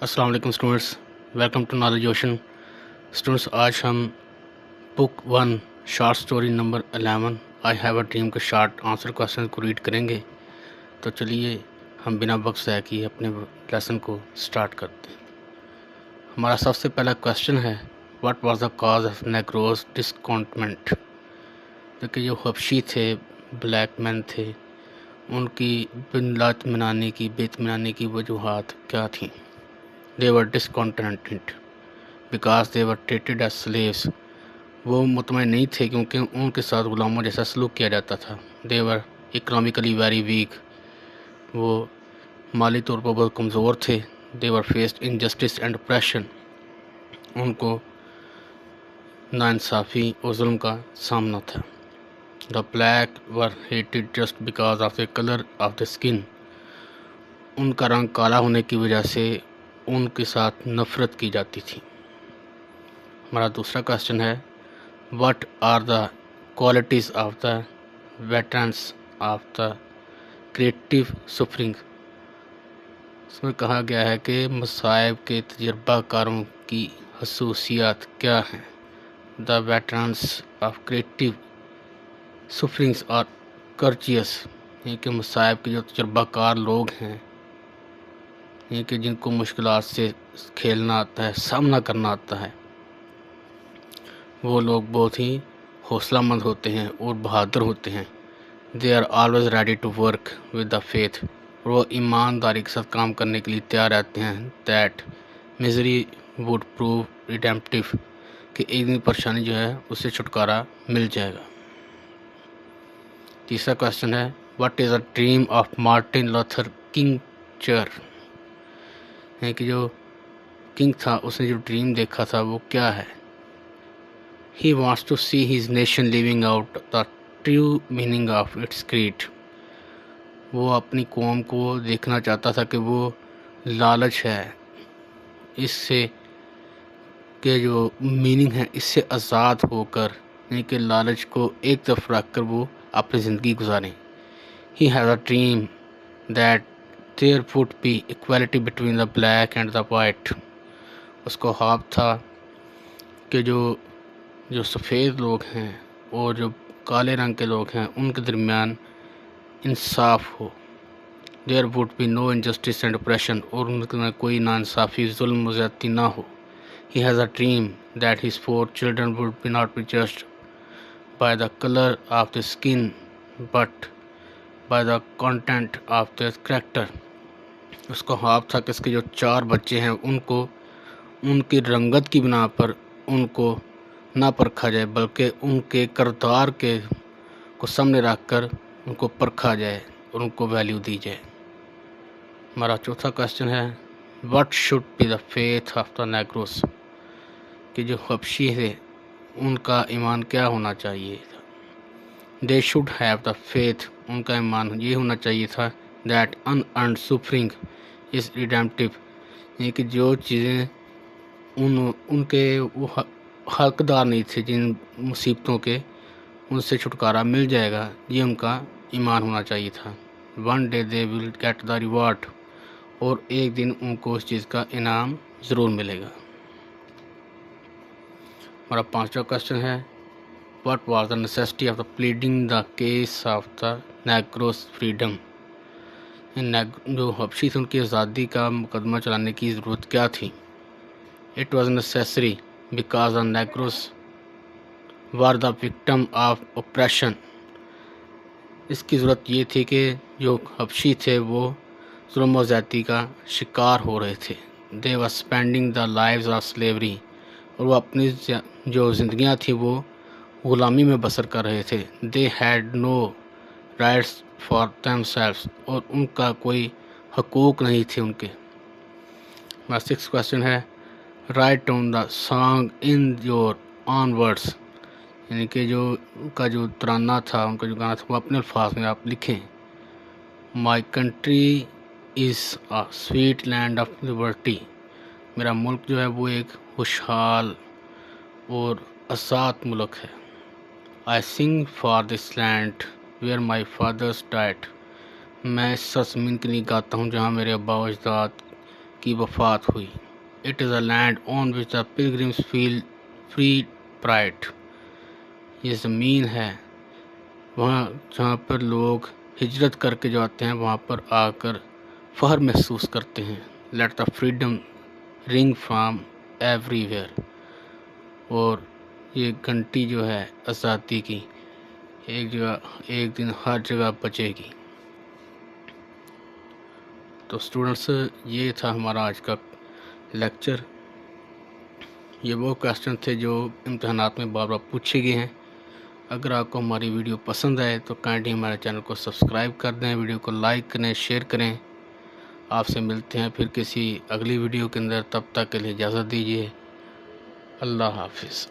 السلام علیکم students, welcome to Knowledge Ocean. Students, آج ہم book 1 short story number 11 I have a dream کے شارٹ آنسر کوشچن کو ریڈ کریں گے۔ تو چلیے ہم بنا وقت ضائع کیے اپنے لیسن کو سٹارٹ کرتے ہیں۔ ہمارا سب سے پہلا کوشچن ہے، what was the cause of Negroes discontentment? کہ جو حبشی تھے، بلیک مین تھے، ان کی بے اطمینانی کی وجوہات کیا تھیں؟ They were discontented because they were treated as slaves. وہ مطمئن نہیں تھے کیونکہ ان کے ساتھ غلاموں جیسا سلوک کیا جاتا تھا۔ They were economically very weak. وہ مالی طور پر بہت کمزور تھے۔ They were faced injustice and oppression. ان کو ناانصافی اور ظلم کا سامنا تھا۔ The black were hated just because of the color of the skin. ان کا رنگ کالا ہونے کی وجہ سے ان کے ساتھ نفرت کی جاتی تھی۔ ہمارا دوسرا کوشچن ہے، what are the qualities of the veterans of the creative suffering? اس میں کہا گیا ہے کہ مصائب کے تجربہ کاروں کی خصوصیات کیا ہیں؟ The veterans of creative sufferings are کرچیس، یہ کہ مصائب کے جو تجربہ کار لوگ ہیں، یہ کہ جن کو مشکلات سے کھیلنا آتا ہے، سامنا کرنا آتا ہے، وہ لوگ بہت ہی حوصلہ مند ہوتے ہیں اور بہادر ہوتے ہیں۔ They are always ready to work with the faith, اور وہ ایمانداری کے ساتھ کام کرنے کے لیے تیار رہتے ہیں۔ دیٹ میزری وڈ پروو ریڈیمپٹیو، کہ ایک دن پریشانی جو ہے اس سے چھٹکارا مل جائے گا۔ تیسرا کوشچن ہے، what is a dream of Martin Luther king جر؟ ہے کہ جو کنگ تھا اس نے جو ڈریم دیکھا تھا وہ کیا ہے؟ He wants to see his nation living out the true meaning of its creed. وہ اپنی قوم کو دیکھنا چاہتا تھا کہ وہ لالچ ہے، اس سے کہ جو میننگ ہے اس سے آزاد ہو کر، یعنی کہ لالچ کو ایک طرف رکھ کر وہ اپنی زندگی گزاریں۔ He has a dream that there would be equality between the black and the white. اس کو خواب تھا کہ جو سفید لوگ ہیں اور جو کالے رنگ کے لوگ ہیں ان کے درمیان انصاف ہو۔ There would be no injustice and oppression، اور ان میں کوئی ناانصافی، ظلم و زیادتی نہ ہو۔ He has a dream that his 4 children would not be judged by the color of their skin but by the content of their character. اس کو خواب تھا کہ اس کے جو 4 بچے ہیں ان کو ان کی رنگت کی بنا پر ان کو نہ پرکھا جائے، بلکہ ان کے کردار کو سامنے رکھ کر ان کو پرکھا جائے اور ان کو ویلیو دی جائے۔ ہمارا چوتھا کوشچن ہے، what should be the faith of the Negroes? کہ جو حبشی ہے ان کا ایمان کیا ہونا چاہیے تھا؟ They should have the faith, ان کا ایمان یہ ہونا چاہیے تھا، that unearned suffering is redemptive, یہ کہ جو چیزیں ان کے وہ حقدار نہیں تھے، جن مصیبتوں کے، ان سے چھٹکارا مل جائے گا، یہ ان کا ایمان ہونا چاہیے تھا۔ One day they will get the reward, اور ایک دن ان کو اس چیز کا انعام ضرور ملے گا۔ ہمارا 5واں کوشچن ہے، what was the necessity of the pleading the case of the Negroes freedom? جو حبشی تھے ان کی آزادی کا مقدمہ چلانے کی ضرورت کیا تھی؟ It was necessary because the Negroes were the victim of oppression. اس کی ضرورت یہ تھی کہ جو حبشی تھے وہ ظلم و زیادتی کا شکار ہو رہے تھے۔ they were spending the lives of slavery، اور وہ اپنی جو زندگیاں تھیں وہ غلامی میں بسر کر رہے تھے۔ they had no rights for themselves، اور ان کا کوئی حقوق نہیں تھے ان کے۔ ہمارا 6th کوشچن ہے، write down the song in your own words، یعنی کہ جو ان کا جو ترانہ تھا، ان کا جو گانا تھا وہ اپنے الفاظ میں آپ لکھیں۔ My country is a sweet land of liberty, میرا ملک جو ہے وہ ایک خوشحال اور آزاد ملک ہے۔ I sing for this land where my fathers died, میں اس سرزمین کے لیے گاتا ہوں جہاں میرے آباء و اجداد کی وفات ہوئی. It is a land on which the pilgrims feel free pride. یہ زمین ہے وہاں جہاں پر لوگ ہجرت کر کے جو آتے ہیں وہاں پر آ کر فخر محسوس کرتے ہیں. Let the freedom ring from everywhere. اور یہ گھنٹی جو ہے آزادی کی ایک دن ہر جگہ بجے گی. تو اسٹوڈنٹس یہ تھا ہمارا آج کا لیکچر. یہ وہ کویسچن تھے جو امتحانات میں بار بار پوچھے گئے ہیں. اگر آپ کو ہماری ویڈیو پسند آئے تو کائنڈلی ہمارے چینل کو سبسکرائب کر دیں، ویڈیو کو لائک کریں، شیئر کریں. آپ سے ملتے ہیں پھر کسی اگلی ویڈیو کے اندر. تب تک کے لیے اجازت دیجیے. اللہ حافظ.